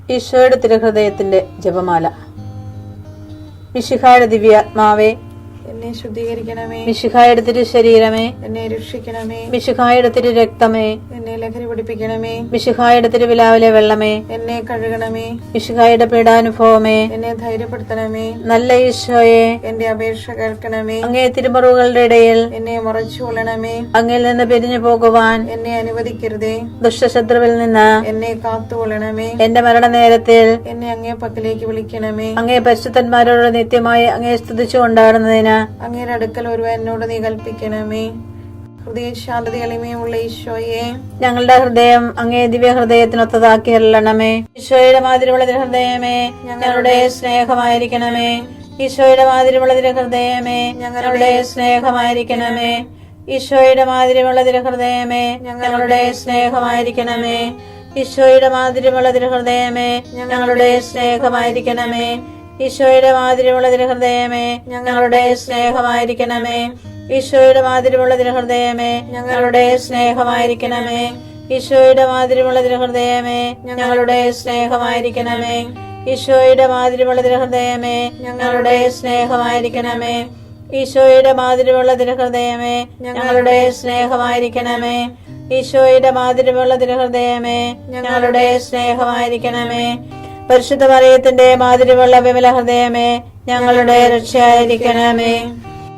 ഈശോയുടെ തിരുഹൃദയത്തിന്റെ ജപമാല. മിശിഹായുടെ ദിവ്യാത്മാവേ, എന്നെ ശുദ്ധീകരിക്കണമേ. മിശിഹായുടെ തിരു ശരീരമേ, എന്നെ രക്ഷിക്കണമേ. മിശിഹായുടെ തിരു രക്തമേ, എന്നെ ലഹരി പിടിപ്പിക്കണമേ. മിശിഹായുടെ തിരുവിലാവിലെ വെള്ളമേ, എന്നെ കഴുകണമേ. മിശിഹായുടെ പീഡാനുഭവമേ, എന്നെ ധൈര്യപ്പെടുത്തണമേ. നല്ല ഈശോയെ, എന്റെ അപേക്ഷ കേൾക്കണമേ. അങ്ങേ തിരുമുറിവുകളുടെ ഇടയിൽ എന്നെ മറച്ചു കൊള്ളണമേ. അങ്ങിൽ നിന്ന് പിരിഞ്ഞു പോകുവാൻ എന്നെ അനുവദിക്കരുതേ. ദുഷ്ടശത്രുവിൽ നിന്ന് എന്നെ കാത്തുകൊള്ളണമേ. എന്റെ മരണനേരത്തിൽ എന്നെ അങ്ങേ പക്കലേക്ക് വിളിക്കണമേ. അങ്ങേ പരിശുദ്ധന്മാരോട് നിത്യമായി അങ്ങേ സ്തുതിച്ചു കൊണ്ടാടുന്നതിന് അങ്ങയുടെ അടുക്കൽ ഒരുവൻ എന്നോട് നീ കൽപ്പിക്കണമേ. ഹൃദയ ശാന്തത എളിമയുള്ള ഈശോയെ, ഞങ്ങളുടെ ഹൃദയം അങ്ങേ ദിവ്യ ഹൃദയത്തിനൊത്തതാക്കി അരുളണമേ. ഈശോയുടെ മാതിരിയുള്ള ഹൃദയമേ, ഞങ്ങളുടെ സ്നേഹമായിരിക്കണമേ. ഈശോയുടെ മാതിരിയുള്ള ഹൃദയമേ, ഞങ്ങളുടെ സ്നേഹമായിരിക്കണമേ. ഈശോയുടെ മാതിരിയുള്ള ഹൃദയമേ, ഞങ്ങളുടെ സ്നേഹമായിരിക്കണമേ. ഈശോയുടെ മാതിരിയുള്ള ഹൃദയമേ, ഞങ്ങളുടെ സ്നേഹമായിരിക്കണമേ. ഈശോയുടെ മാതിരിയുള്ള ഹൃദയമേ, ഞങ്ങളുടെ സ്നേഹമായിരിക്കണമേ. ഈശോയുടെ മാതിരിയുള്ള ഹൃദയമേ, ഞങ്ങളുടെ സ്നേഹമായിരിക്കണമേ. ഈശോയുടെ മാതിരിയുള്ള ഹൃദയമേ, ഞങ്ങളുടെ സ്നേഹമായിരിക്കണമേ. ഈശോയുടെ മാതിരിയുള്ള ഹൃദയമേ, ഞങ്ങളുടെ സ്നേഹമായിരിക്കണമേ. ഈശോയുടെ മാതിരിയുള്ള ഹൃദയമേ, ഞങ്ങളുടെ സ്നേഹമായിരിക്കണമേ. ഈശോയുടെ മാതിരിയുള്ള ഹൃദയമേ, ഞങ്ങളുടെ സ്നേഹമായിരിക്കണമേ. പരിശുദ്ധ മറിയത്തിന്റെ മാതിരിയുള്ള വിമല ഹൃദയമേ, ഞങ്ങളുടെ രക്ഷയായിരിക്കണമേ.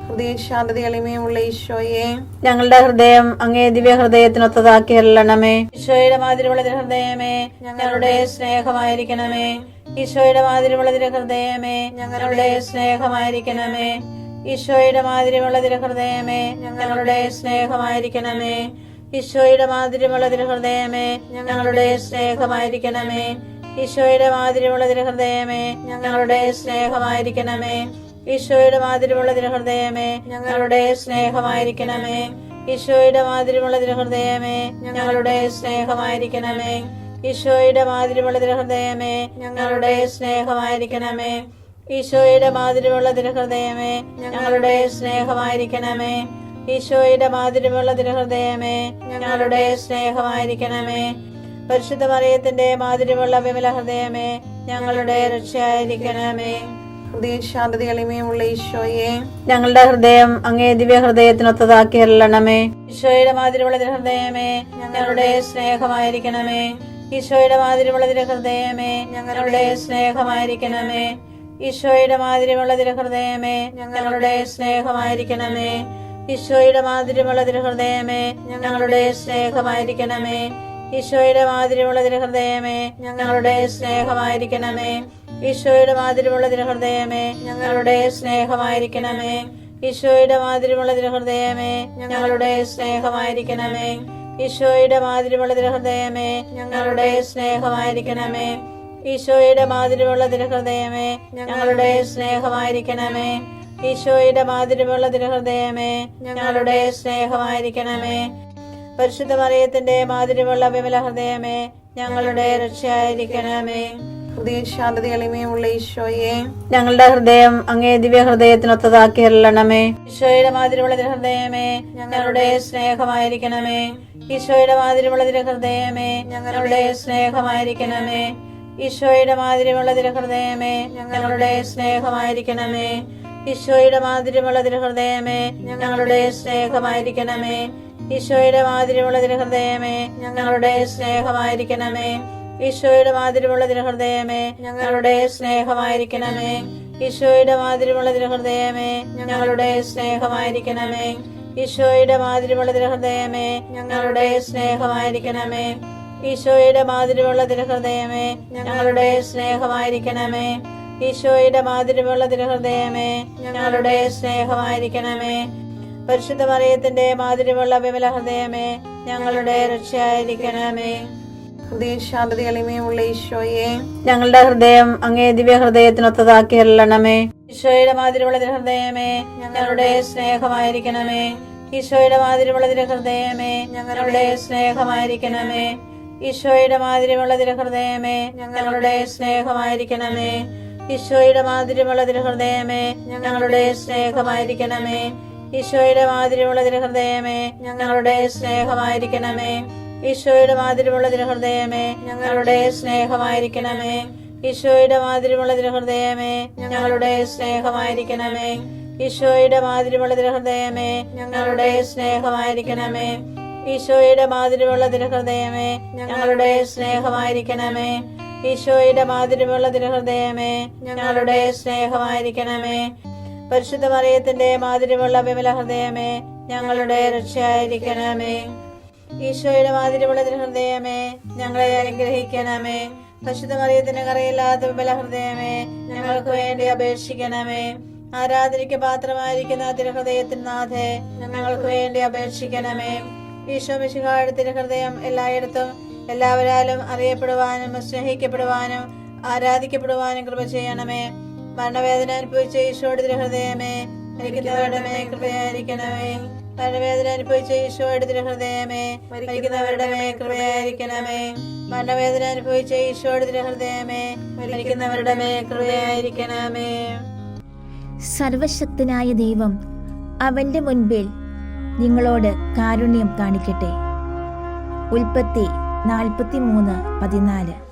ഹൃദയ ശാന്തത എളിമയുള്ള ഈശോയെ, ഞങ്ങളുടെ ഹൃദയം അങ്ങേ ദിവ്യ ഹൃദയത്തിനൊത്തതാക്കി അരുളണമേ. ഈശോയുടെ മാതിരിയുള്ള ഹൃദയമേ, ഞങ്ങളുടെ സ്നേഹമായിരിക്കണമേ. ഈശോയുടെ മാതിരിയുള്ള ഹൃദയമേ, ഞങ്ങളുടെ സ്നേഹമായിരിക്കണമേ. ഈശോയുടെ മാതിരിയുള്ള ഹൃദയമേ, ഞങ്ങളുടെ സ്നേഹമായിരിക്കണമേ. ഈശോയുടെ മാതിരിയുള്ള ഹൃദയമേ, ഞങ്ങളുടെ സ്നേഹമായിരിക്കണമേ. ഈശോയുടെ മാതിരിയുള്ള ഹൃദയമേ, ഞങ്ങളുടെ സ്നേഹമായിരിക്കണമേ. ഈശോയുടെ മാതിരിയുള്ള ഹൃദയമേ, ഞങ്ങളുടെ സ്നേഹമായിരിക്കണമേ. ഈശോയുടെ മാതിരിയുള്ള ഹൃദയമേ, ഞങ്ങളുടെ സ്നേഹമായിരിക്കണമേ. ഈശോയുടെ മാതിരിയുള്ള ഹൃദയമേ, ഞങ്ങളുടെ സ്നേഹമായിരിക്കണമേ. ഈശോയുടെ മാതിരിയുള്ള ഹൃദയമേ, ഞങ്ങളുടെ സ്നേഹമായിരിക്കണമേ. ഈശോയുടെ മാതിരിയുള്ള ഹൃദയമേ, ഞങ്ങളുടെ സ്നേഹമായിരിക്കണമേ. പരിശുദ്ധ മറിയത്തിന്റെ മാതിരിയുള്ള വിമല ഹൃദയമേ, ഞങ്ങളുടെ രക്ഷയായിരിക്കണമേ. ഹൃദയ ശാന്തത എളിമയുള്ള ഈശോയെ, ഞങ്ങളുടെ ഹൃദയം അങ്ങേ ദിവ്യ ഹൃദയത്തിനൊത്തതാക്കി അരുളണമേ. ഈശോയുടെ മാതിരിയുള്ള ഹൃദയമേ, ഞങ്ങളുടെ സ്നേഹമായിരിക്കണമേ. ഈശോയുടെ മാതിരിയുള്ള ഹൃദയമേ, ഞങ്ങളുടെ സ്നേഹമായിരിക്കണമേ. ഈശോയുടെ മാതിരിയുള്ള ഹൃദയമേ, ഞങ്ങളുടെ സ്നേഹമായിരിക്കണമേ. ഈശോയുടെ മാതിരിയുള്ള ഹൃദയമേ, ഞങ്ങളുടെ സ്നേഹമായിരിക്കണമേ. ഈശോയുടെ മാതിരിയുള്ള ഹൃദയമേ, ഞങ്ങളുടെ സ്നേഹമായിരിക്കണമേ. ഈശോയുടെ മാതിരിയുള്ള ഹൃദയമേ, ഞങ്ങളുടെ സ്നേഹമായിരിക്കണമേ. ഈശോയുടെ മാതിരിയുള്ള ഹൃദയമേ, ഞങ്ങളുടെ സ്നേഹമായിരിക്കണമേ. ഈശോയുടെ മാതിരിയുള്ള ഹൃദയമേ, ഞങ്ങളുടെ സ്നേഹമായിരിക്കണമേ. ഈശോയുടെ മാതിരിയുള്ള ഹൃദയമേ, ഞങ്ങളുടെ സ്നേഹമായിരിക്കണമേ. ഈശോയുടെ മാതിരിയുള്ള ഹൃദയമേ, ഞങ്ങളുടെ സ്നേഹമായിരിക്കണമേ. പരിശുദ്ധ മറിയത്തിന്റെ മാതിരിയുള്ള വിമല ഹൃദയമേ, ഞങ്ങളുടെ രക്ഷയായിരിക്കണമേ. ഹൃദയ ശാന്തത എളിമയുള്ള ഈശോയെ, ഞങ്ങളുടെ ഹൃദയം അങ്ങേ ദിവ്യ ഹൃദയത്തിനൊത്തതാക്കി അരുളണമേ. ഈശോയുടെ മാതിരിയുള്ള ഹൃദയമേ, ഞങ്ങളുടെ സ്നേഹമായിരിക്കണമേ. ഈശോയുടെ മാതിരിയുള്ള ഹൃദയമേ, ഞങ്ങളുടെ സ്നേഹമായിരിക്കണമേ. ഈശോയുടെ മാതിരിയുള്ള ഹൃദയമേ, ഞങ്ങളുടെ സ്നേഹമായിരിക്കണമേ. ഈശോയുടെ മാതിരിയുള്ള ഹൃദയമേ, ഞങ്ങളുടെ സ്നേഹമായിരിക്കണമേ. ഈശോയുടെ മാതിരിയുള്ള ഹൃദയമേ, ഞങ്ങളുടെ സ്നേഹമായിരിക്കണമേ. ഈശോയുടെ മാതിരിയുള്ള ഹൃദയമേ, ഞങ്ങളുടെ സ്നേഹമായിരിക്കണമേ. ഈശോയുടെ മാതിരിയുള്ള ഹൃദയമേ, ഞങ്ങളുടെ സ്നേഹമായിരിക്കണമേ. ഈശോയുടെ മാതിരിയുള്ള ഹൃദയമേ, ഞങ്ങളുടെ സ്നേഹമായിരിക്കണമേ. ഈശോയുടെ മാതിരിയുള്ള ഹൃദയമേ, ഞങ്ങളുടെ സ്നേഹമായിരിക്കണമേ. ഈശോയുടെ മാതിരിയുള്ള ഹൃദയമേ, ഞങ്ങളുടെ സ്നേഹമായിരിക്കണമേ. പരിശുദ്ധ മറിയത്തിന്റെ മാതിരിയുള്ള വിമല ഹൃദയമേ, ഞങ്ങളുടെ രക്ഷയായിരിക്കണമേ. ഹൃദയ ശാന്തത എളിമയുള്ള ഈശോയെ, ഞങ്ങളുടെ ഹൃദയം അങ്ങേ ദിവ്യ ഹൃദയത്തിനൊത്തതാക്കി അരുളണമേ. ഈശോയുടെ മാതിരിയുള്ള ഹൃദയമേ, ഞങ്ങളുടെ സ്നേഹമായിരിക്കണമേ. ഈശോയുടെ മാതിരിയുള്ള ഹൃദയമേ, ഞങ്ങളുടെ സ്നേഹമായിരിക്കണമേ. ഈശോയുടെ മാതിരിയുള്ള ഹൃദയമേ, ഞങ്ങളുടെ സ്നേഹമായിരിക്കണമേ. ഈശോയുടെ മാതിരിയുള്ള ഹൃദയമേ, ഞങ്ങളുടെ സ്നേഹമായിരിക്കണമേ. ഈശോയുടെ മാതിരിയുള്ള ഹൃദയമേ, ഞങ്ങളുടെ സ്നേഹമായിരിക്കണമേ. ഈശോയുടെ മാതിരിയുള്ള തിരുഹൃദയമേ ഞങ്ങളുടെ സ്നേഹമായിരിക്കണമേ. ഈശോയുടെ മാതിരിയുള്ള തിരുഹൃദയമേ ഞങ്ങളുടെ സ്നേഹമായിരിക്കണമേ. ഈശോയുടെ മാതിരിയുള്ള തിരുഹൃദയമേ ഞങ്ങളുടെ സ്നേഹമായിരിക്കണമേ. ഈശോയുടെ മാതിരിയുള്ള തിരുഹൃദയമേ ഞങ്ങളുടെ സ്നേഹമായിരിക്കണമേ. ഈശോയുടെ മാതിരിയുള്ള തിരുഹൃദയമേ ഞങ്ങളുടെ സ്നേഹമായിരിക്കണമേ. പരിശുദ്ധ മറിയത്തിന്റെ മാതിരിയുള്ള വിമല ഹൃദയമേ ഞങ്ങളുടെ രക്ഷയായിരിക്കണമേ. ഈശോയുടെ മാതിരിയുള്ള തിരുഹൃദയമേ ഞങ്ങളെ അനുഗ്രഹിക്കണമേ. പരിശുദ്ധ മറിയത്തിന് കറയില്ലാത്ത വിമല ഹൃദയമേ ഞങ്ങൾക്ക് വേണ്ടി അപേക്ഷിക്കണമേ. ആരാധനയ്ക്ക് പാത്രമായിരിക്കുന്ന തിരുഹൃദയത്തിന് നാഥേ ഞങ്ങൾക്ക് വേണ്ടി അപേക്ഷിക്കണമേ. ഈശോ മിശിഹായുടെ തിരുഹൃദയം എല്ലായിടത്തും എല്ലാവരാലും അറിയപ്പെടുവാനും സ്നേഹിക്കപ്പെടുവാനും ആരാധിക്കപ്പെടുവാനും കൃപ ചെയ്യണമേ. മരണവേദന അനുഭവിച്ച ഈശോയുടെ തിരുഹൃദയമേ മരിക്കുന്നവരുടെ മേൽ കൃപയായിരിക്കണമേ. മരണവേദന അനുഭവിച്ച ഈശോയുടെ തിരുഹൃദയമേ മരിക്കുന്നവരുടെ മേൽ കൃപയായിരിക്കണമേ. മരണവേദന അനുഭവിച്ച ഈശോയുടെ തിരുഹൃദയമേ മരിക്കുന്നവരുടെ മേൽ കൃപയായിരിക്കണമേ. സർവശക്തനായ ദൈവം അവന്റെ മുൻപിൽ നിങ്ങളോട് കാരുണ്യം കാണിക്കട്ടെ. ഉൽപ്പത്തി 43:14.